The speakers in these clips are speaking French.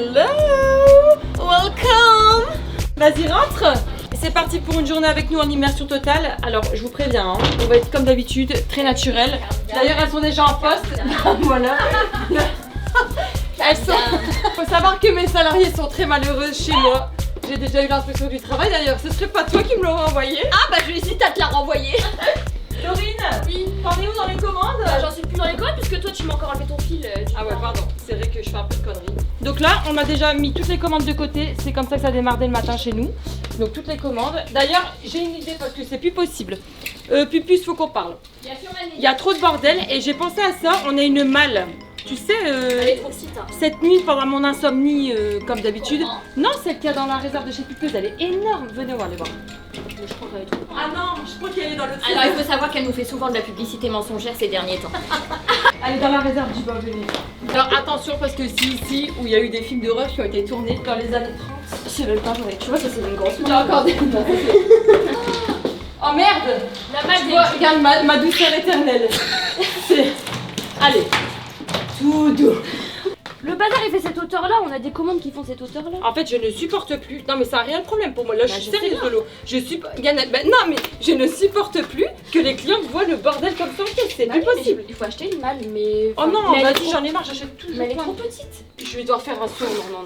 Hello! Welcome! Vas-y, rentre! C'est parti pour une journée avec nous en immersion totale. Alors, je vous préviens, hein, on va être comme d'habitude, très naturel. D'ailleurs, elles sont déjà en poste. Voilà. Elles sont... Faut savoir que mes salariés sont très malheureuses chez moi. J'ai déjà eu l'inspection du travail d'ailleurs. Ce serait pas toi qui me l'aurais envoyé? Ah bah je hésite à te la renvoyer. Dorine, oui. T'en es où dans les commandes? J'en suis plus dans les commandes puisque toi tu m'as encore enlevé ton fil. Ah ouais, pardon, c'est vrai que je fais un peu de conneries. Donc là, on a déjà mis toutes les commandes de côté. C'est comme ça que ça démarre dès le matin chez nous. Donc toutes les commandes. D'ailleurs, j'ai une idée parce que c'est plus possible. Pupus, faut qu'on parle. Il y a trop de bordel et j'ai pensé à ça. On a une malle. Tu sais, cette nuit pendant mon insomnie, comme d'habitude. Non, celle qu'il y a dans la réserve de chez Pupus, elle est énorme. Venez, on va aller voir. Je crois qu'elle est trop. Ah non, je crois qu'elle est dans le trésor. Alors il faut savoir qu'elle nous fait souvent de la publicité mensongère ces derniers temps. Elle est dans la réserve du bas, venez. Alors attention parce que c'est ici où il y a eu des films d'horreur qui ont été tournés dans les années 30. Je sais même pas, tu vois ça c'est une grosse. Il y a encore des... Oh merde! La malle Tu vois, regarde ma douceur éternelle. Allez, tout doux. Le bazar il fait cette hauteur là, on a des commandes qui font cette hauteur là. En fait, je ne supporte plus. Non, mais c'est un réel problème pour moi. Là, je suis sérieuse, Lolo. Je suis pas. Non, mais je ne supporte plus que les clients voient le bordel comme ça en caisse. C'est plus possible. Il faut acheter une malle, mais. Oh non, vas-y, j'en ai marre, j'achète tout. Mais elle est trop petite. Je vais devoir faire un saut. Non.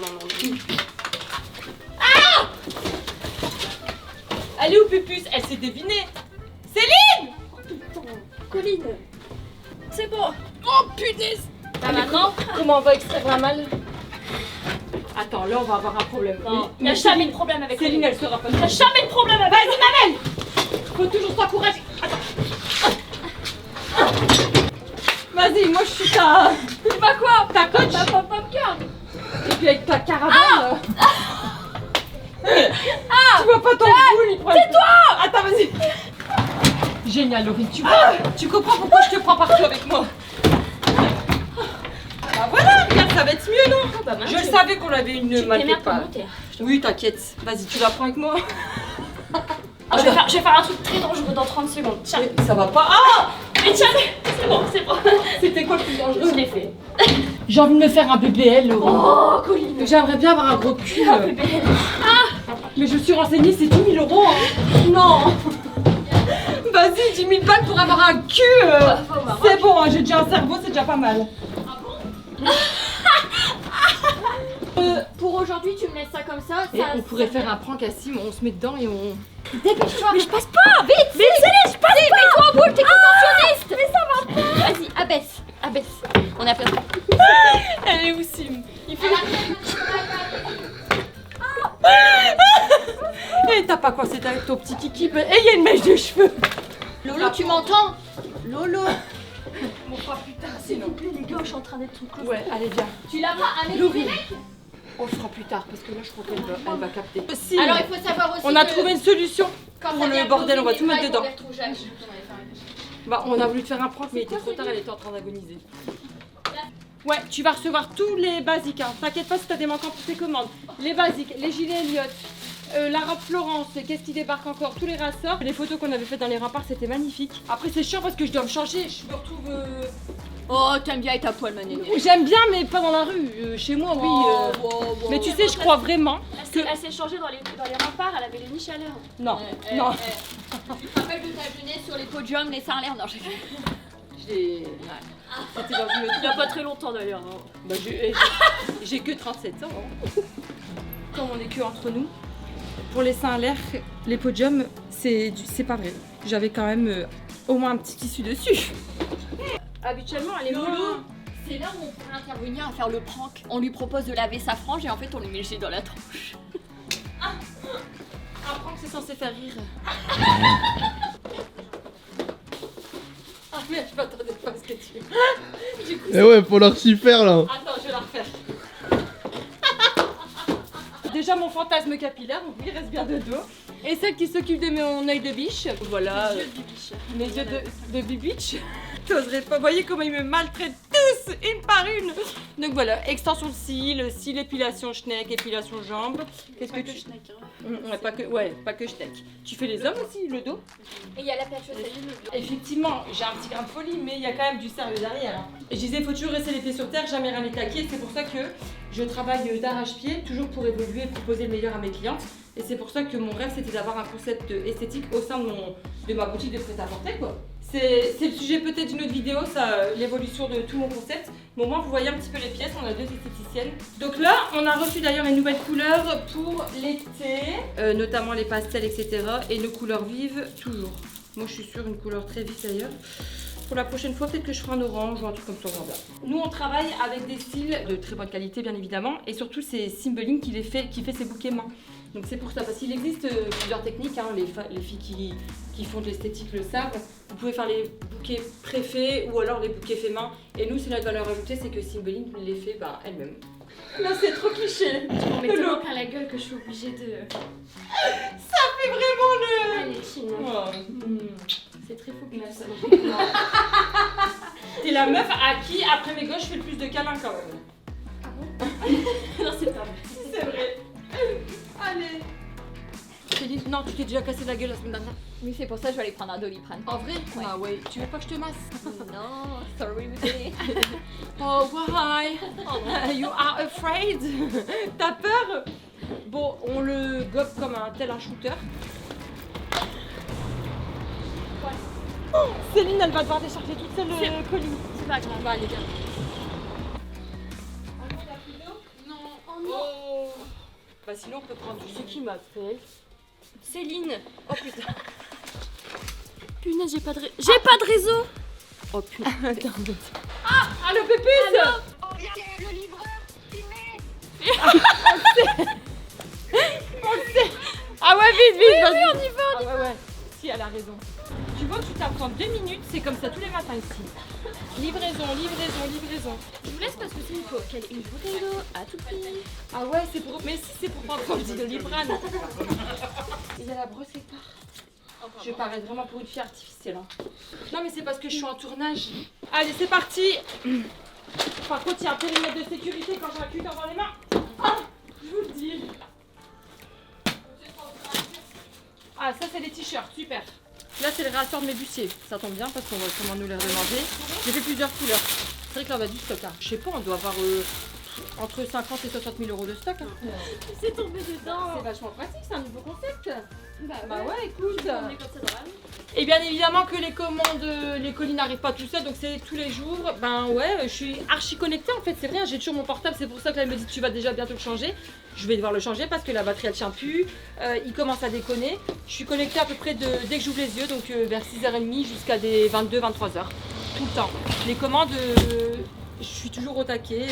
Ah! Elle est où, Pupus? Elle s'est devinée. Céline! Oh putain, Colline. C'est bon. Oh punaise! Maintenant, comment on va extraire la malle? Attends, là on va avoir un problème. Non, il n'y a jamais de problème avec Céline, elle sera pas. Il n'y a jamais de problème avec. Vas-y, ma belle! Faut toujours s'encourager. Attends. Vas-y, moi je suis ta. Tu vas quoi? Ta coach. Ta popcorn. Et puis avec ta caravane. Tu vois pas ton boule, il prend. C'est toi! Attends, vas-y. Génial, Laurie. Tu comprends pourquoi je te prends partout avec moi? Ah voilà, regarde, ça va être mieux, non? Je le savais qu'on avait une malle quelque part. Oui, t'inquiète. Vas-y, tu la prends avec moi. Je vais faire un truc très dangereux dans 30 secondes. Tiens. Ça va pas. Ah! Mais tiens, c'est bon. C'était quoi le plus dangereux? Je l'ai fait. J'ai envie de me faire un BBL, Laurie. Oh, Colline. J'aimerais bien avoir un gros cul. Un bébé. Mais je suis renseignée, c'est 10 000 €. Hein. Non. Vas-y, 10 000 balles pour avoir un cul. C'est bon, hein, j'ai déjà un cerveau, c'est déjà pas mal. Pour aujourd'hui, tu me laisses ça comme ça. Et on pourrait faire un prank à Sim, on se met dedans et on... Dépêche-toi. Mais je passe pas. Vite. Mais Céline, je passe pas. Mets-toi en boule, t'es contentionniste. Mais ça va pas. Vas-y, abaisse. On a perdu. Elle est où, Sim? Il fait... Et t'as pas coincé avec ton petit kiki? Et il y a une mèche de cheveux. Lolo, tu m'entends? Lolo. On fera plus tard, S'il vous plaît, les gars, je suis en train d'être trop close. Ouais, allez, viens. Tu l'as pas à Laurie. On le fera plus tard parce que là je crois qu'elle va capter. Sim, Alors il faut savoir aussi on a trouvé une solution quand pour le bordel, on va tout mettre dedans. dedans. Bah on a voulu te faire un prank mais il était trop tard, elle était en train d'agoniser. Ouais, tu vas recevoir tous les basiques, hein. T'inquiète pas si t'as des manquants pour tes commandes. Les basiques, les gilets Elliott, la robe Florence, qu'est-ce qui débarque encore, tous les rassorts. Les photos qu'on avait faites dans les remparts c'était magnifique. Après c'est chiant parce que je dois me changer, je me retrouve... Oh, t'aimes bien être à poil, ma nénée. J'aime bien mais pas dans la rue, chez moi oui. Mais tu sais, je crois vraiment que... Elle s'est changée dans les remparts, elle avait les niches à l'air. Non. Tu te rappelles de ta jeunesse sur les podiums, les seins à l'air? Non, j'ai fait. C'était dans une autre... Il y a pas très longtemps d'ailleurs. Bah, j'ai que 37 ans. Hein. Comme on est que entre nous. Pour les seins à l'air, les podiums, c'est pas vrai. J'avais quand même au moins un petit tissu dessus. Habituellement, elle est moins... C'est là où on pourrait intervenir à faire le prank. On lui propose de laver sa frange et en fait on lui met le jet dans la tronche. Un prank, c'est censé faire rire. Ah merde, je m'attendais pas à ce que tu... Du coup, eh ouais, faut leur s'y faire là. Attends, je vais la refaire. Déjà mon fantasme capillaire, donc il reste bien de dos. Et celle qui s'occupe de mon œil de biche. Voilà. Mes yeux de bibiche. T'oserais pas, voyez comment il me maltraite tous tous, une par une. Donc voilà, extension de cils, cils, épilation schneck, épilation jambes. Qu'est-ce que tu... schneck, hein. Pas que schneck. Tu fais les hommes aussi, le dos? Et il y a la paire chaussette. Effectivement, j'ai un petit grain de folie, mais il y a quand même du sérieux derrière. Et je disais, faut toujours rester les pieds sur terre, jamais rien les taquer. C'est pour ça que je travaille d'arrache-pied, toujours pour évoluer et proposer le meilleur à mes clientes. Et c'est pour ça que mon rêve, c'était d'avoir un concept esthétique au sein de ma boutique de prêt-à-porter, quoi. C'est le sujet peut-être d'une autre vidéo, ça, l'évolution de tout mon concept. Mais au moins, vous voyez un petit peu les pièces, on a 2 esthéticiennes. Donc là, on a reçu d'ailleurs les nouvelles couleurs pour l'été, notamment les pastels, etc. Et nos couleurs vives, toujours. Moi, je suis sur une couleur très vive d'ailleurs. Pour la prochaine fois, peut-être que je ferai un orange ou un truc comme ça. Voilà. Nous, on travaille avec des styles de très bonne qualité, bien évidemment. Et surtout, c'est Cymbeline qui fait ses bouquets main. Donc c'est pour ça, parce qu'il existe plusieurs techniques, hein, les filles qui font de l'esthétique le savent. Vous pouvez faire les bouquets préfaits ou alors les bouquets faits main. Et nous, c'est notre valeur ajoutée, c'est que Cymbeline les fait elle-même. Là, c'est trop cliché. On met tellement plein la gueule que je suis obligée de... Ça fait vraiment le... Elle est fine. C'est très focus. T'es la meuf à qui, après mes gosses, je fais le plus de câlins quand même. Ah bon? Non, c'est pas vrai. C'est vrai. Allez. Céline, non, tu t'es déjà cassé la gueule la semaine dernière. Oui, c'est pour ça que je vais aller prendre un Doliprane. En vrai? Ouais. Ah ouais. Tu veux pas que je te masse? Non, sorry, bébé. Oh, why? You are afraid? T'as peur? Bon, on le gobe comme un shooter. Oh, Céline, elle va devoir décharger toute seule le colis. C'est pas grave. Bah, allez, viens. Non, oh non. Oh. Bah, sinon, on peut prendre du... C'est qui m'appelle? Céline. Oh putain. Punaise, j'ai pas de réseau. Oh putain. Ah, allô, Pépus. Oh, le livreur, filmez. On le sait. Ah ouais, vite, vas-y. Oui, on y va. Ah ouais. Si, elle a raison. Tu vois, tu t'apprends 2 minutes, c'est comme ça tous les matins ici. Livraison. Je vous laisse parce que c'est une peau. Quelle une bouteille d'eau à tout prix. Ah ouais, c'est pour... Mais si, c'est pour prendre ton petit Doliprane. Il y a la brosse quelque part. Je parais vraiment pour une fille artificielle. Hein. Non, mais c'est parce que je suis en tournage. Allez, c'est parti. Par contre, il y a un périmètre de sécurité quand j'ai un cutter dans les mains. Ah, je vous le dis. Ah, ça, c'est les t-shirts. Super. Là, c'est le réassort de mes bustiers. Ça tombe bien parce qu'on va sûrement nous les redemander. J'ai fait plusieurs couleurs. C'est vrai que là, on va du stock. Hein. Je sais pas, on doit avoir entre 50 et 60 000 euros de stock. Hein. C'est tombé dedans. C'est vachement pratique, c'est un nouveau concept. Bah ouais, écoute. On est comme ça dans la rue. Et bien évidemment que les commandes, les colis n'arrivent pas tout seul, donc c'est tous les jours. Ben ouais, je suis archi connectée en fait, c'est vrai, j'ai toujours mon portable, c'est pour ça qu'elle me dit tu vas déjà bientôt le changer. Je vais devoir le changer parce que la batterie elle tient plus, il commence à déconner. Je suis connectée à peu près dès que j'ouvre les yeux, donc vers 6h30 jusqu'à des 22-23h, tout le temps. Les commandes, je suis toujours au taquet,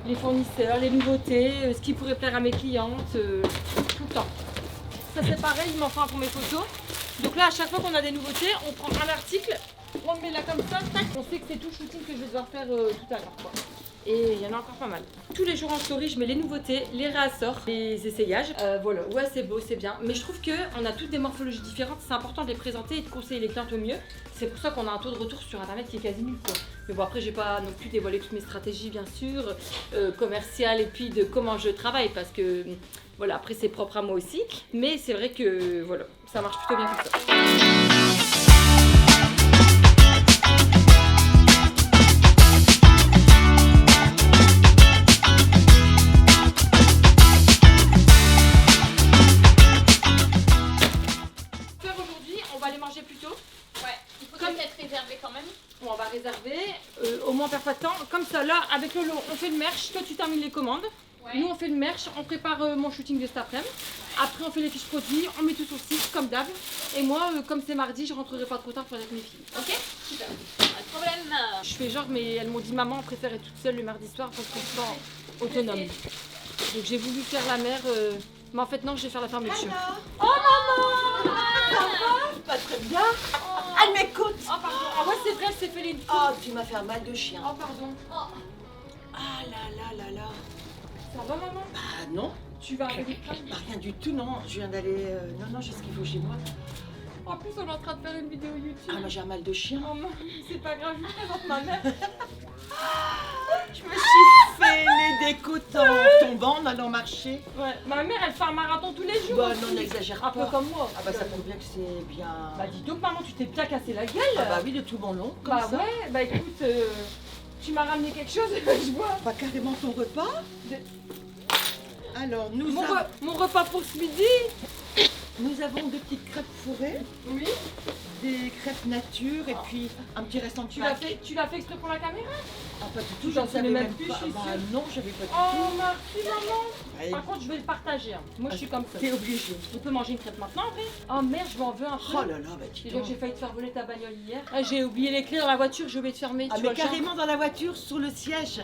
les fournisseurs, les nouveautés, ce qui pourrait plaire à mes clientes, tout le temps. Ça c'est pareil, il m'en faut un pour mes photos. Donc là, à chaque fois qu'on a des nouveautés, on prend un article, on le met là comme ça, tac, on sait que c'est tout le shooting que je vais devoir faire tout à l'heure, quoi. Et il y en a encore pas mal. Tous les jours en story, je mets les nouveautés, les réassorts, les essayages. Voilà, ouais, c'est beau, c'est bien. Mais je trouve qu'on a toutes des morphologies différentes, c'est important de les présenter et de conseiller les clientes au mieux. C'est pour ça qu'on a un taux de retour sur internet qui est quasi nul, quoi. Mais bon, après, j'ai pas non plus dévoilé toutes mes stratégies, bien sûr, commerciales et puis de comment je travaille, parce que voilà, après, c'est propre à moi aussi. Mais c'est vrai que voilà, ça marche plutôt bien comme ça. On va réserver, au moins on perd pas de temps. Comme ça, là, avec Lolo, on fait le merch. Toi, tu termines les commandes. Ouais. Nous, on fait le merch. On prépare mon shooting de cet après-midi. Après, on fait les fiches produits. On met tout sur le site, comme d'hab. Et moi, comme c'est mardi, je rentrerai pas trop tard pour être avec mes filles. Ok? Super. Pas de problème. Je fais genre, mais elles m'ont dit, maman, on préfère être toute seule le mardi soir parce qu'on se sent autonome. Donc, j'ai voulu faire la mère. Mais en fait, non, je vais faire la fermeture. Oh maman, ça va? Pas très bien. Elle m'écoute. Oh, pardon. Ah ouais, c'est vrai, elle s'est fait les... Oh, tu m'as fait un mal de chien. Oh, pardon. Ah là là. Ça va, maman? Ah non. Tu vas arriver quand? Rien du tout, non. Je viens d'aller... Non, j'ai ce qu'il faut chez moi. En plus, on est en train de faire une vidéo YouTube. Ah, moi j'ai un mal de chien. Oh non, c'est pas grave, je vous présente ma mère. Je me suis fait les découtes en tombant, en allant marcher. Ouais, ma mère elle fait un marathon tous les jours. Bah aussi. non, n'exagère Un peu pas. comme moi. Ah bah ça prouve bien que c'est bien... Bah dis donc maman, tu t'es bien cassé la gueule. Ah bah oui, de tout mon long, comme Bah ça. ouais, bah écoute, tu m'as ramené quelque chose, je vois. Pas carrément ton repas. Alors, Mon repas pour ce midi. nous avons deux petites crêpes fourrées, Oui. des crêpes nature et puis un petit restant de Tu pâtes. l'as fait exprès pour la caméra? Ah, pas du Tu tout, je t'en ne savais souvenais même même plus, pas. je suis Bah sûre. non, j'avais pas du Oh merci maman. tout. Ouais, Par contre, je vais le partager. Hein. Moi, je suis comme ça. T'es obligé. On peut manger une crêpe maintenant, après? Oh merde, je m'en veux un peu. Oh là là, bah dis Déjà que donc. j'ai failli te faire voler ta bagnole hier. Ah, j'ai oublié les clés dans la voiture, j'ai oublié de fermer. Ah tu mais vois le genre. carrément dans la voiture, sur le siège.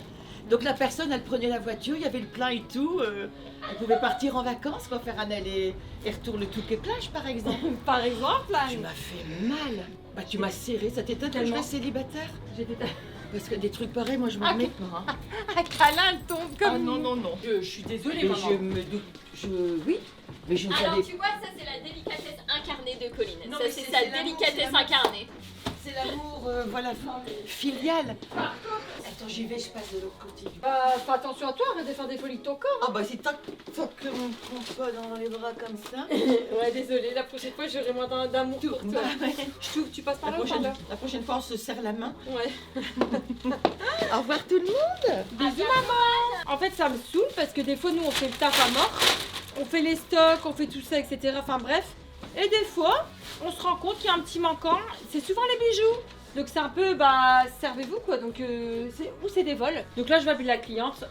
Donc la personne, elle prenait la voiture, il y avait le plein et tout. Elle pouvait partir en vacances, quoi, faire un aller et retour le Touquet-Plage par exemple. Par exemple, Tu m'as fait mal. Bah tu m'as serré, ça t'étonne que je Tellement. reste célibataire? j'étais Parce que des trucs pareils, moi je m'en remets pas. Hein. un câlin, elle tombe comme Ah non, non, non. Je suis désolée, Mais maman. je me doute, oui, mais je ne Alors savais tu vois, ça c'est la délicatesse incarnée de Colline. Non, Ça mais c'est c'est sa l'amour, délicatesse c'est l'amour. incarnée. c'est l'amour, voilà, filial. Attends, j'y vais, je passe de l'autre côté. Bah, fais attention à toi, arrête de faire des folies de ton corps. Ah bah c'est tant que on ne prend pas dans les bras comme ça. Ouais, désolée, la prochaine fois j'aurai moins d'amour pour toi. Bah, ouais. Je t'ouvre, tu passes par La là ou par là? prochaine fois, on se serre la main. Ouais. Au revoir tout le monde. Bisous maman. En fait, ça me saoule parce que des fois, nous, on fait le taf à mort. On fait les stocks, on fait tout ça, etc. Enfin bref. Et des fois, on se rend compte qu'il y a un petit manquant. C'est souvent les bijoux. Donc c'est un peu, bah, servez-vous quoi. Donc c'est des vols. Donc là, je vais appeler la cliente.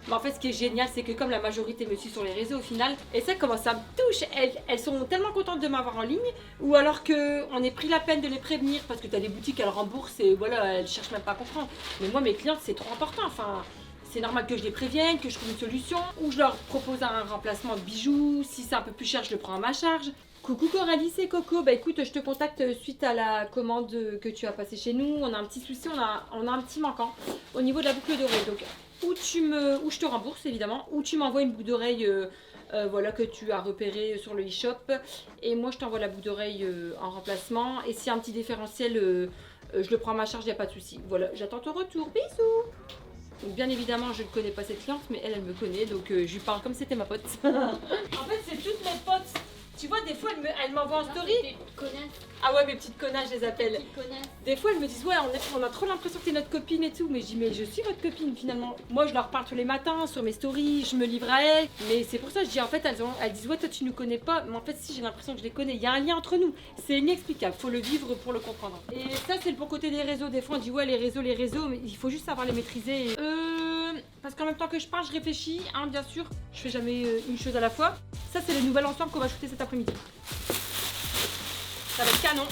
Mais en fait, ce qui est génial, c'est que comme la majorité me suit sur les réseaux au final, et ça, comment ça me touche, elles sont tellement contentes de m'avoir en ligne, ou alors qu'on ait pris la peine de les prévenir parce que tu as des boutiques, elles remboursent et voilà, elles cherchent même pas à comprendre. Mais moi, mes clientes, c'est trop important. Enfin, c'est normal que je les prévienne, que je trouve une solution, ou je leur propose un remplacement de bijoux. Si c'est un peu plus cher, je le prends à ma charge. Coucou Coralie, c'est Coco. Bah écoute, je te contacte suite à la commande que tu as passée chez nous. On a un petit souci, on a un petit manquant au niveau de la boucle d'oreille. Donc, ou je te rembourse évidemment, ou tu m'envoies une boucle d'oreille voilà, que tu as repérée sur le e-shop. Et moi, je t'envoie la boucle d'oreille en remplacement. Et s'il y a un petit différentiel, je le prends à ma charge, il n'y a pas de souci. Voilà, j'attends ton retour. Bisous. Donc bien évidemment, je ne connais pas cette cliente, mais elle me connaît, donc je lui parle comme si c'était ma pote. En fait, c'est toutes mes potes. Tu vois, des fois, elles m'envoient en story. Des connasses, Ah ouais, mes petites connasses, je les appelle. petites connasses. Des fois, elles me disent, ouais, on a trop l'impression que t'es notre copine et tout. Mais je dis, mais je suis votre copine finalement. Moi, je leur parle tous les matins sur mes stories, je me livre à elles. Mais c'est pour ça que je dis, en fait, elles disent, ouais, toi, tu nous connais pas. Mais en fait, si, j'ai l'impression que je les connais. Il y a un lien entre nous. C'est inexplicable. Faut le vivre pour le comprendre. Et ça, c'est le bon côté des réseaux. Des fois, on dit, ouais, les réseaux, mais il faut juste savoir les maîtriser. Parce qu'en même temps que je parle, je réfléchis, hein, bien sûr. Je fais jamais une chose à la fois. Ça, c'est le nouvel ensemble qu'on va shooter cet après-midi. Ça va être canon.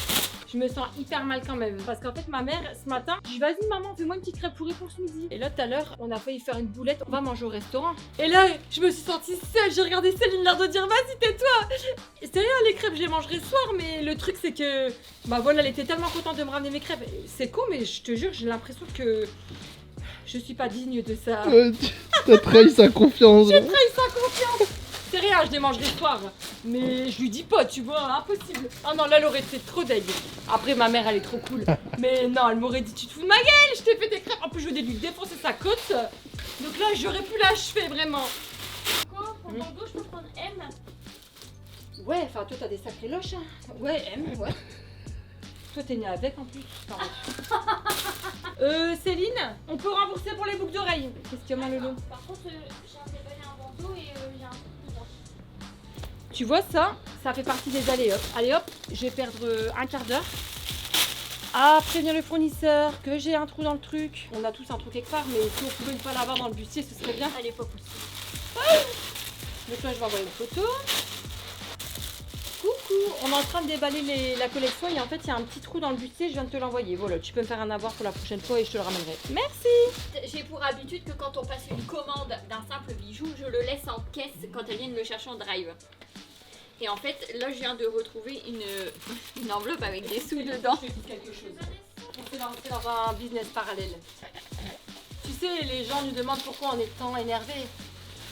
Je me sens hyper mal quand même. Parce qu'en fait, ma mère, ce matin, je dis vas-y maman, fais-moi une petite crêpe pourrie pour ce midi. Et là, tout à l'heure, on a failli faire une boulette. On va manger au restaurant. Et là, je me suis sentie seule. J'ai regardé Céline l'air de dire vas-y, tais-toi. C'est rien, les crêpes, je les mangerai ce soir. Mais le truc, c'est que, bah voilà, elle était tellement contente de me ramener mes crêpes. C'est con, mais je te jure, j'ai l'impression que je suis pas digne de ça. T'as trahi sa confiance. J'ai trahi sa confiance. C'est rien, je les mangerai ce soir. Mais je lui dis pas, tu vois, impossible. Ah non, là, elle aurait été trop deg. Après, ma mère, elle est trop cool. Mais non, elle m'aurait dit, tu te fous de ma gueule, je t'ai fait des crêpes. En plus, je venais de lui défoncer sa côte. Donc là, j'aurais pu l'achever, vraiment. Quoi? Pour ton dos, je peux prendre M? Ouais, enfin, toi, t'as des sacrés loches. Hein. Ouais, M, ouais. Toi, t'es née avec, en plus. Céline, on peut rembourser pour les boucles d'oreilles. Qu'est-ce qu'il y a, mon Lolo? Par contre, j'ai un déballé un bandeau et j'ai un truc dedans. Tu vois ça fait partie des allez hop. Allez hop, je vais perdre un quart d'heure à prévenir le fournisseur que j'ai un trou dans le truc. On a tous un trou quelque part, mais si on pouvait une fois l'avoir dans le bustier, ce serait bien. Elle est pas possible. Donc là, je vais envoyer une photo. Coucou, on est en train de déballer la collection et en fait, il y a un petit trou dans le bustier, je viens de te l'envoyer. Voilà, tu peux me faire un avoir pour la prochaine fois et je te le ramènerai. Merci. J'ai pour habitude que quand on passe une commande d'un simple bijou, je le laisse en caisse quand elles viennent me chercher en drive. Et en fait, là, je viens de retrouver une enveloppe avec des sous dedans. Je te dis quelque chose. On s'est lancé dans un business parallèle. Tu sais, les gens nous demandent pourquoi on est tant énervé.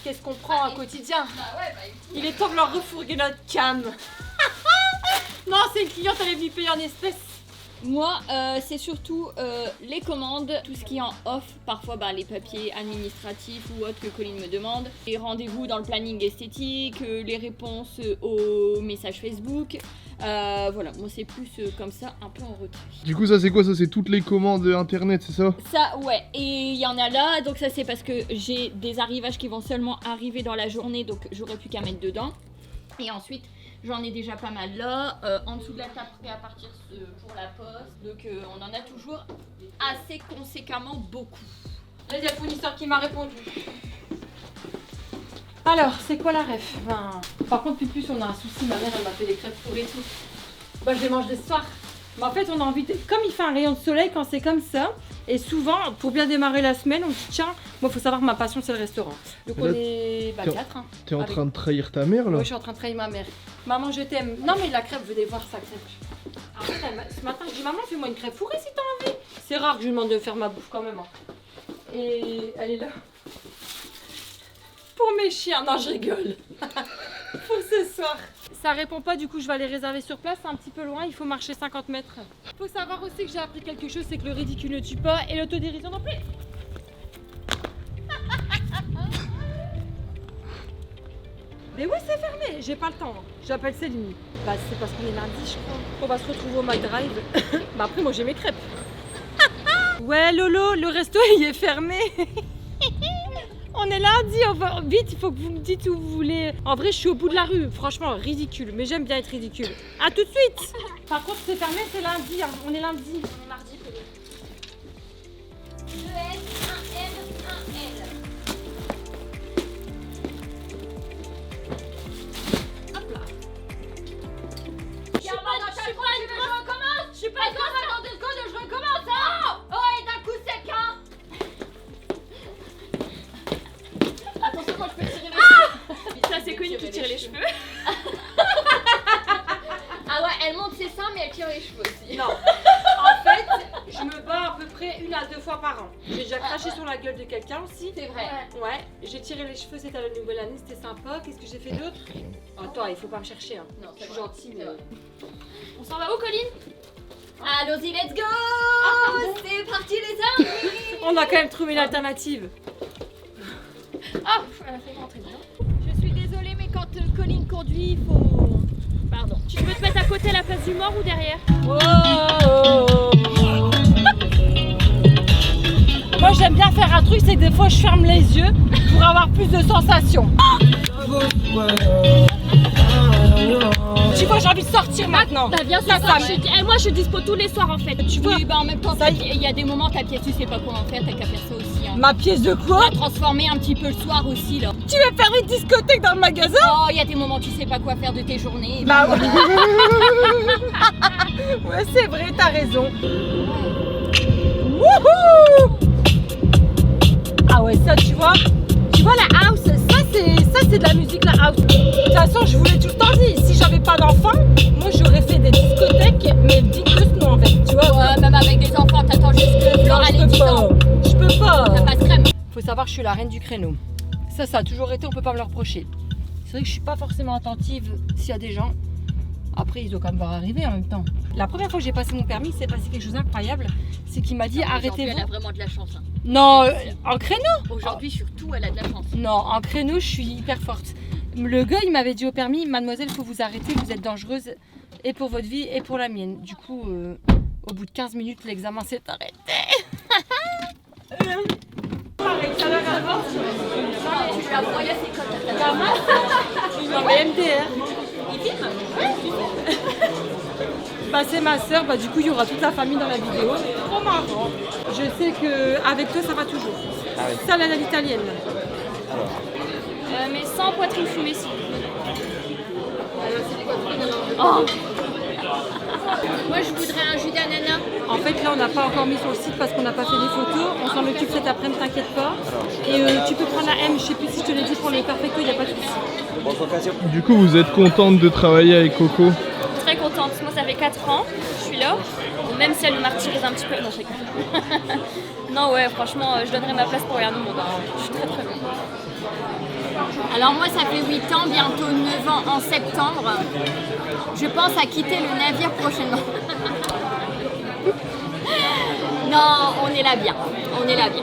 Qu'est-ce qu'on prend au quotidien? Bah ouais, bah écoute. Il est temps de leur refourguer notre cam. Non, c'est une cliente, elle est venue payer en espèces. Moi, c'est surtout les commandes, tout ce qui est en off, parfois les papiers administratifs ou autres que Colline me demande, les rendez-vous dans le planning esthétique, les réponses aux messages Facebook. Voilà, moi c'est plus comme ça, un peu en retrait. Du coup, ça c'est quoi? Ça c'est toutes les commandes internet, c'est ça? Ça, ouais, et il y en a là, donc ça c'est parce que j'ai des arrivages qui vont seulement arriver dans la journée, donc j'aurai plus qu'à mettre dedans. Et ensuite, j'en ai déjà pas mal là, en dessous de la table prêt à partir pour la poste, donc on en a toujours assez conséquemment beaucoup. Là, il y a le fournisseur qui m'a répondu. Alors, c'est quoi la ref? Par contre, plus on a un souci, ma mère elle m'a fait des crêpes fourrées et tout. Bah, je les mange le soir. Mais en fait, on a envie de... Comme il fait un rayon de soleil quand c'est comme ça, et souvent, pour bien démarrer la semaine, on se dit tiens, moi, il faut savoir que ma passion, c'est le restaurant. Donc Et on là, est 4. Hein, T'es en train de trahir ta mère là? Ouais, je suis en train de trahir ma mère. Maman, je t'aime. Non, mais la crêpe, venez voir sa crêpe. En fait, ce matin, je dis maman, fais-moi une crêpe fourrée si t'as envie. C'est rare que je lui demande de faire ma bouffe quand même. Hein. Et elle est là. Pour mes chiens, non, je rigole. Pour ce soir. Ça répond pas, du coup je vais aller réserver sur place, c'est un petit peu loin, il faut marcher 50 mètres. Faut savoir aussi que j'ai appris quelque chose, c'est que le ridicule ne tue pas et l'autodérision non plus. Mais oui, c'est fermé, j'ai pas le temps. J'appelle Céline. Bah c'est parce qu'on est lundi, je crois. On va se retrouver au McDrive. Bah après moi j'ai mes crêpes. Ouais Lolo, le resto il est fermé. On est lundi, on va vite, il faut que vous me dites où vous voulez. En vrai, je suis au bout de la rue, franchement, ridicule, mais j'aime bien être ridicule. À tout de suite. Par contre, c'est fermé, c'est lundi, hein. On est lundi. On est mardi, peut-être. 2 S, 1 M, 1 L. Hop là. Je suis pas dans 2 secondes, je recommence, hein. Oh, et d'un coup sec, hein. Attention, moi je peux tirer les cheveux. Ça, c'est Connie qui tire les cheveux. Ah ouais, elle monte ses seins, mais elle tire les cheveux aussi. Non. En fait, je me bats à peu près 1 à 2 fois par an. J'ai déjà craché sur la gueule de quelqu'un aussi. C'est vrai. Ouais, j'ai tiré les cheveux, c'était à la nouvelle année, c'était sympa. Qu'est-ce que j'ai fait d'autre? Attends, il faut pas me chercher, hein. Non, Je suis gentille, mais... On s'en va où, Colline? Allons-y, let's go. C'est parti, les amis. On a quand même trouvé l'alternative. Ah, elle a fait rentrer dedans. Je suis désolée, mais quand Colline conduit, il faut... Pardon. Tu peux te mettre à côté la place du mort ou derrière? Moi j'aime bien faire un truc, c'est que des fois je ferme les yeux pour avoir plus de sensations. Tu vois, j'ai envie de sortir maintenant. Bah viens Ça, ce soir, ça moi je suis dispo tous les soirs en fait. Tu vois, oui, bah en même temps, ça il y a des moments, ta pièce, tu sais pas comment faire, t'as qu'à faire ça aussi. Hein. Ma pièce de On quoi? va transformer un petit peu le soir aussi là. Tu veux faire une discothèque dans le magasin? Oh, il y a des moments, tu sais pas quoi faire de tes journées. Bah ouais. Ouais, c'est vrai, t'as raison. Wouhou! Ah ouais, ça tu vois la house, ça c'est de la musique la house. De toute façon, je vous l'ai tout le temps dit, si j'avais pas d'enfants, moi j'aurais fait des discothèques, mais dites que ce nom en fait, tu vois. Ouais, même avec des enfants, t'attends juste que Flora ait 10 ans. Je peux pas. Ça passe crème. Faut savoir que je suis la reine du créneau. Ça a toujours été, on peut pas me le reprocher. C'est vrai que je suis pas forcément attentive s'il y a des gens. Après, ils doivent quand même voir arriver en même temps. La première fois que j'ai passé mon permis, c'est passé quelque chose d'incroyable. C'est qu'il m'a dit arrêtez-vous. Elle a vraiment de la chance. Hein. Non, en créneau. Aujourd'hui, surtout, elle a de la chance. Non, en créneau, je suis hyper forte. Le gars, il m'avait dit au permis, mademoiselle, il faut vous arrêter, vous êtes dangereuse et pour votre vie et pour la mienne. Du coup, au bout de 15 minutes, l'examen s'est arrêté. Tu l'as envoyé à ses codes. Non mais MDR. Il filme? Bah c'est ma soeur, bah du coup il y aura toute la famille dans la vidéo. Trop marrant. Je sais que avec toi ça va toujours. Ah oui. Salade à l'italienne. Mais sans poitrine fumée, s'il vous plaît. Oh. Moi je voudrais un jus d'ananas. En fait là on n'a pas encore mis sur le site parce qu'on n'a pas fait des photos. On s'en occupe cet après-midi, t'inquiète pas. Et tu peux prendre la M, je sais plus si je te l'ai dit pour le perfecto, il n'y a pas de souci. Du coup, vous êtes contente de travailler avec Coco? Très contente. Moi, ça fait 4 ans que je suis là. Même si elle me martyrise un petit peu. Non, je rigole. Non, ouais, franchement, je donnerais ma place pour rien au monde. Hein. Je suis très très bien. Alors moi ça fait 8 ans, bientôt 9 ans en septembre. Je pense à quitter le navire prochainement. Non, on est là bien. On est là bien.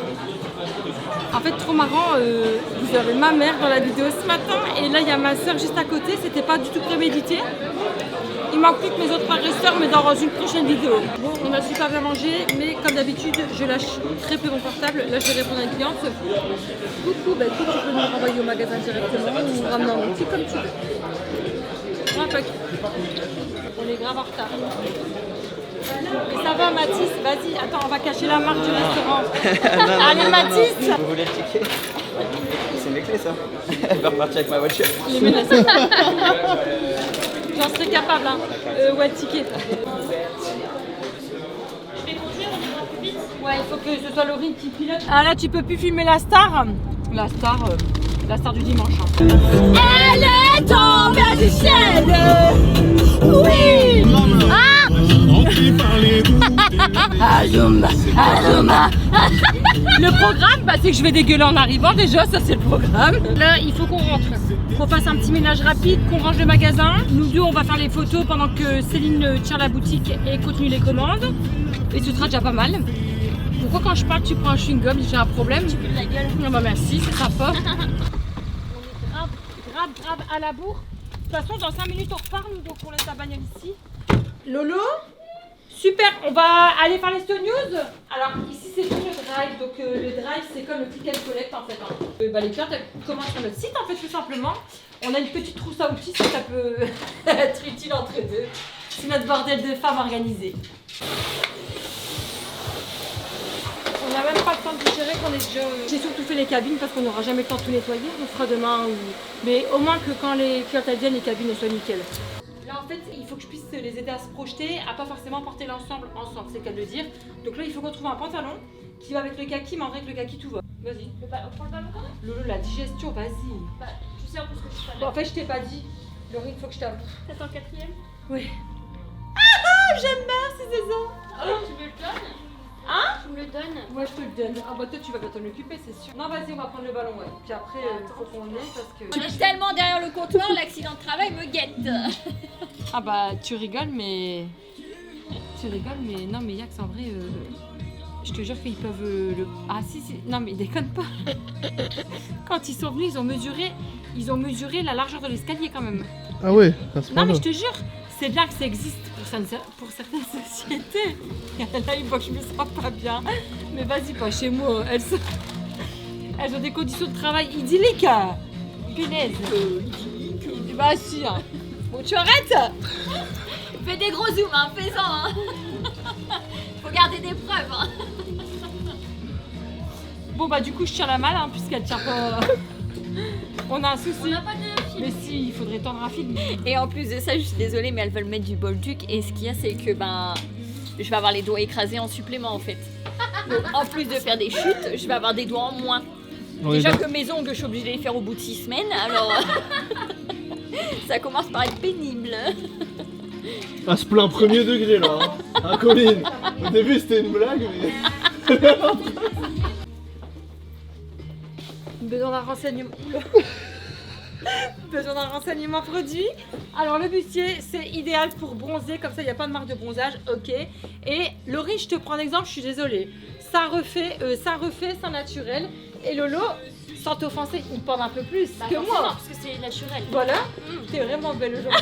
En fait, trop marrant, vous avez ma mère dans la vidéo ce matin et là il y a ma soeur juste à côté, c'était pas du tout prémédité. Il manque plus que mes autres frères et sœurs, mais dans une prochaine vidéo. Bon, on a super bien mangé, mais comme d'habitude, je lâche très peu mon portable. Là, je vais répondre à une cliente. Coucou, bah écoute, tu peux me le renvoyer au magasin directement ou me ramener en outil comme tu veux. Ouais, on est grave en retard. Et ça va, Mathis? Vas-y, attends, on va cacher la marque du restaurant. Allez, Mathis! Vous voulez le ticket? C'est mes clés ça. Elle va repartir avec ma voiture. Les menaces. J'en serais capable, hein. Ouais, ticket. Ouais, il faut que ce soit Laurine qui pilote. Ah là, tu peux plus filmer la star. La star du dimanche. Hein. Elle est tombée du ciel. Oui. Ah. Le programme, bah, c'est que je vais dégueuler en arrivant déjà, ça c'est le programme. Là, il faut qu'on rentre, qu'on fasse un petit ménage rapide, qu'on range le magasin. Nous deux, on va faire les photos pendant que Céline tient la boutique et continue les commandes. Et ce sera déjà pas mal. Pourquoi quand je parle, tu prends un chewing-gum, j'ai un problème? Tu peux de la gueule. Non bah merci, c'est très fort. On est grave à la bourre. De toute façon, dans 5 minutes, on repart, nous, donc on laisse la bagnole ici. Lolo? Super, on va aller faire les Stone News. Alors ici c'est pour le drive, donc le drive c'est comme le click and collect en fait. Hein. Bah, les clientes elles commencent sur notre site en fait tout simplement. On a une petite trousse à outils, ça peut être utile entre deux. C'est notre bordel de femmes organisées. On n'a même pas le temps de digérer qu'on est déjà... J'ai surtout fait les cabines parce qu'on n'aura jamais le temps de tout nettoyer. On fera demain ou... Mais au moins que quand les clientes viennent, les cabines soient nickel. Là en fait il faut que je puisse les aider à se projeter, à pas forcément porter l'ensemble ensemble, c'est le cas de le dire. Donc là il faut qu'on trouve un pantalon qui va avec le kaki, mais en vrai avec le kaki tout va. Vas-y. On prend le ballon quand même? Lolo, la digestion, vas-y. Bah, tu sais en plus que je suis pas Bon, là. en fait je t'ai pas dit. Laurie, il faut que je t'avoue. T'es en quatrième? Oui. Ah j'aime bien, c'est ça. Tu me le donnes? Hein? Tu me le donnes? Moi je te le donne. Ah bah toi tu vas pas t'en occuper c'est sûr. Non vas-y on va prendre le ballon ouais. Puis après il faut qu'on ait parce que... Je suis tellement derrière le comptoir, l'accident de travail me guette. Ah bah tu rigoles mais... Tu rigoles mais non mais Yax en vrai... Je te jure qu'ils peuvent le... Ah si si... Non mais déconne pas. Quand ils sont venus ils ont mesuré la largeur de l'escalier quand même. Ah ouais, à ce Non mais point-là. je te jure, c'est bien que ça existe pour certaines sociétés. Là il voit que je me sens pas bien. Mais vas-y pas chez moi, elles ont des conditions de travail idylliques. Punaise. Bah si hein. Bon tu arrêtes. Fais des gros zooms, hein, fais-en. Hein. Faut garder des preuves. Hein. Bon bah du coup je tiens la malle hein, puisqu'elle tient pas... On a un souci. On n'a pas de fil. Mais si, il faudrait tendre un fil. Et en plus de ça, je suis désolée, mais elles veulent mettre du bolduc. Et ce qu'il y a, c'est que je vais avoir les doigts écrasés en supplément en fait. Donc en plus de faire des chutes, je vais avoir des doigts en moins. On est Déjà d'accord. que mes ongles, je suis obligée de les faire au bout de 6 semaines, alors ça commence par être pénible. À ce plein premier degré là. Hein. Ah Colline, au début c'était une blague mais... Besoin d'un renseignement. Besoin d'un renseignement produit. Alors le bustier c'est idéal pour bronzer, comme ça il n'y a pas de marque de bronzage, ok. Et Laurie, je te prends un exemple, je suis désolée. Ça refait, c'est naturel. Et Lolo, sans t'offenser, il porte un peu plus que moi. Parce que c'est naturel. Voilà, t'es vraiment belle aujourd'hui.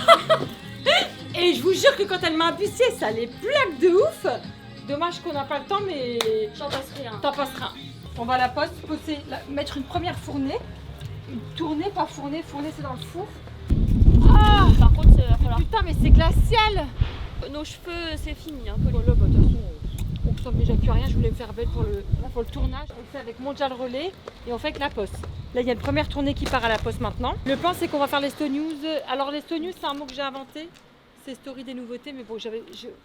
Et je vous jure que quand elle met un bustier, ça les plaque de ouf. Dommage qu'on n'a pas le temps, mais J'en passerai un. t'en passeras. On va à la poste, mettre une première fournée. Tourner, pas fourner, fourner c'est dans le four. Ah Par contre, il va falloir. putain, mais c'est glacial. Nos cheveux, c'est fini. Hein, Bon, là, bah, de toute façon, on ne sauve déjà plus rien. Je voulais me faire belle pour le tournage. On le fait avec Mondial Relais et on fait avec la poste. Là, il y a une première tournée qui part à la poste maintenant. Le plan, c'est qu'on va faire les Stone News. Alors, les Stone News, c'est un mot que j'ai inventé. C'est story des nouveautés, mais bon, je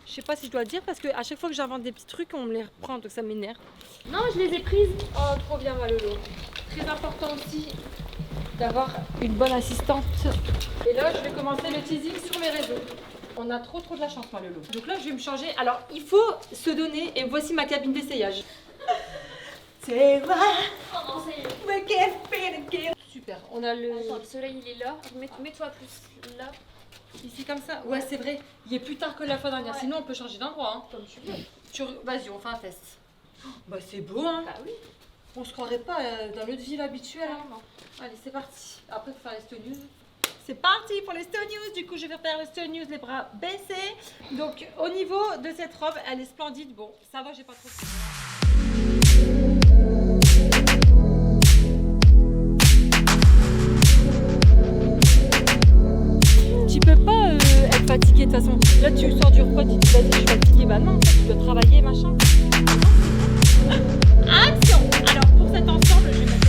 sais pas si je dois le dire parce qu'à chaque fois que j'invente des petits trucs, on me les reprend, donc ça m'énerve. Non, je les ai prises. Oh, trop bien, Malolo. Très important aussi d'avoir une bonne assistante. Et là, je vais commencer le teasing sur mes réseaux. On a trop de la chance, Malolo. Donc là, je vais me changer. Alors, il faut se donner, et voici ma cabine d'essayage. C'est vrai. Oh non, c'est. Super, on a le... Attends, le soleil il est là. Mets-toi plus là. Ici comme ça. Ouais, c'est vrai. Il est plus tard que la fois dernière. Ouais. Sinon, on peut changer d'endroit. Hein. Comme tu veux. Vas-y, on fait un test. Bah c'est beau hein. Bah oui. On se croirait pas dans notre ville habituelle. Hein. Allez, c'est parti. Après, faut faire les Stone News. C'est parti pour les Stone News. Du coup, je vais faire les Stone News, les bras baissés. Donc, au niveau de cette robe, elle est splendide. Bon, ça va, j'ai pas trop. Tu peux pas être fatigué de toute façon. Là, tu sors du repas, tu te dis, vas-y, je suis fatiguée. Bah non, en fait, tu dois travailler, machin. Action! Alors, pour cet ensemble, je vais mettre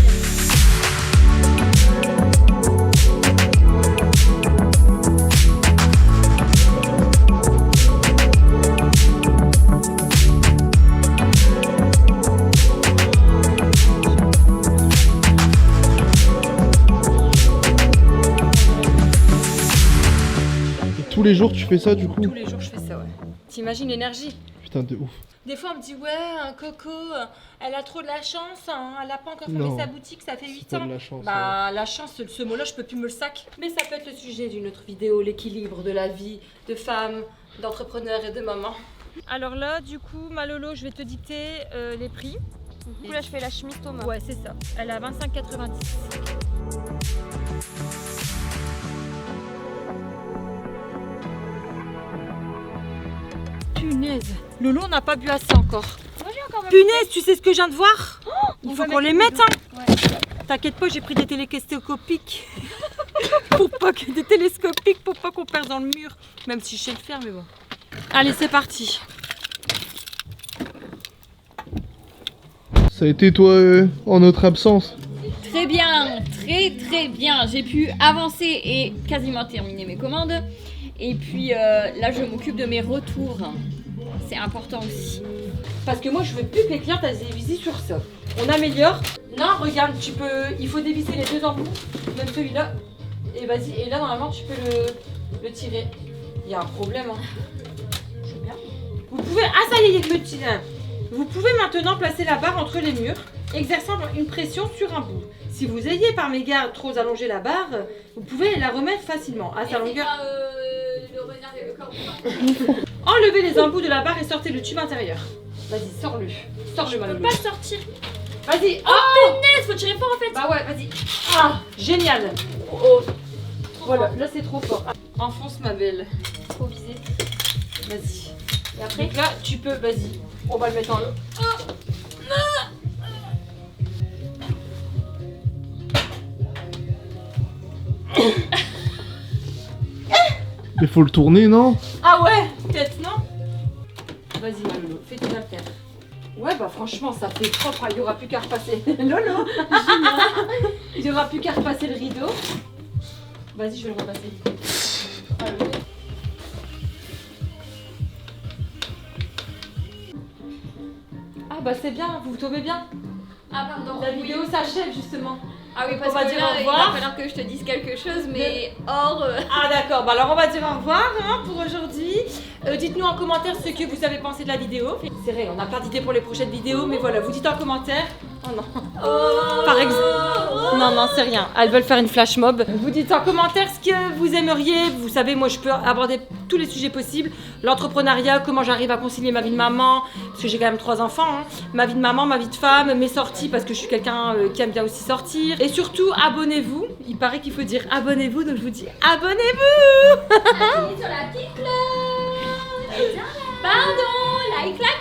Tous les jours tu fais ça du coup? tous les jours, je fais ça, ouais. T'imagines l'énergie? Putain de ouf. Des fois, on me dit, ouais, un Coco, elle a trop de la chance, hein, elle a pas encore Non. fermé sa boutique, ça fait 8 C'est ans. pas de la chance. Bah, la chance, ce mot-là, je peux plus me le sac. Mais ça peut être le sujet d'une autre vidéo, l'équilibre de la vie de femme, d'entrepreneur et de maman. Alors là, du coup, ma Lolo, je vais te dicter les prix. Du coup, là, je fais la chemise Thomas. Ouais, c'est ça. Elle est à 25,90. Punaise. Lolo, on n'a pas bu assez encore. Moi, j'ai encore même. Punaise, tu sais ce que je viens de voir? Il on faut va qu'on les mettre mette, hein. Ouais. T'inquiète pas, j'ai pris des télescopiques. pour pas qu'on perde dans le mur. Même si je sais le faire, mais bon. Allez, c'est parti. Ça a été toi en notre absence? Très bien, très bien. J'ai pu avancer et quasiment terminer mes commandes. Et puis là, je m'occupe de mes retours. C'est important aussi. Parce que moi, je veux plus que les clientes aient des visites sur ça. On améliore. Non, regarde, il faut dévisser les deux embouts, même celui-là. Et vas-y, et là, normalement, tu peux le tirer. Il y a un problème, hein. Je veux bien. Vous pouvez, ah ça y est, il y a le petit. Vous pouvez maintenant placer la barre entre les murs, exerçant une pression sur un bout. Si vous ayez par mégarde trop allongé la barre, vous pouvez la remettre facilement à sa longueur. Le renard et le corps. Enlevez les embouts de la barre et sortez le tube intérieur. Vas-y, sors-le. Sors-le, Je peux Malou. pas sortir. Vas-y. Oh punaise, faut tirer fort en fait. Bah ouais, vas-y. Ah, génial. Oh. Voilà, là c'est trop fort. Enfonce ma belle. Faut viser. Vas-y. Et après, Donc là, tu peux, vas-y. On va le mettre en haut. Mais faut le tourner, non? Ah ouais, peut-être non. Vas-y, ma Lolo, fais tes haltères. Ouais, bah franchement, ça fait propre. Il n'y aura plus qu'à repasser. Lolo. Il n'y aura plus qu'à repasser le rideau. Vas-y, je vais le repasser. Ah bah c'est bien, vous tombez bien. Ah pardon. La vidéo s'achève justement. Ah oui, parce On va que dire là, au il va revoir. falloir que je te dise quelque chose, mais hors... Ah d'accord, bah alors on va dire au revoir hein, pour aujourd'hui. Dites-nous en commentaire ce que vous avez pensé de la vidéo. C'est vrai, on n'a pas d'idée pour les prochaines vidéos, mais voilà, vous dites en commentaire. Oh non. Par exemple. Non, non, c'est rien. Elles veulent faire une flash mob. Vous dites en commentaire ce que vous aimeriez. Vous savez, moi je peux aborder tous les sujets possibles. L'entrepreneuriat, comment j'arrive à concilier ma vie de maman, parce que j'ai quand même 3 enfants. Hein. Ma vie de maman, ma vie de femme, mes sorties, parce que je suis quelqu'un qui aime bien aussi sortir. Et surtout, abonnez-vous. Il paraît qu'il faut dire abonnez-vous, donc je vous dis abonnez-vous. Appuyez sur la petite cloche. Pardon, like la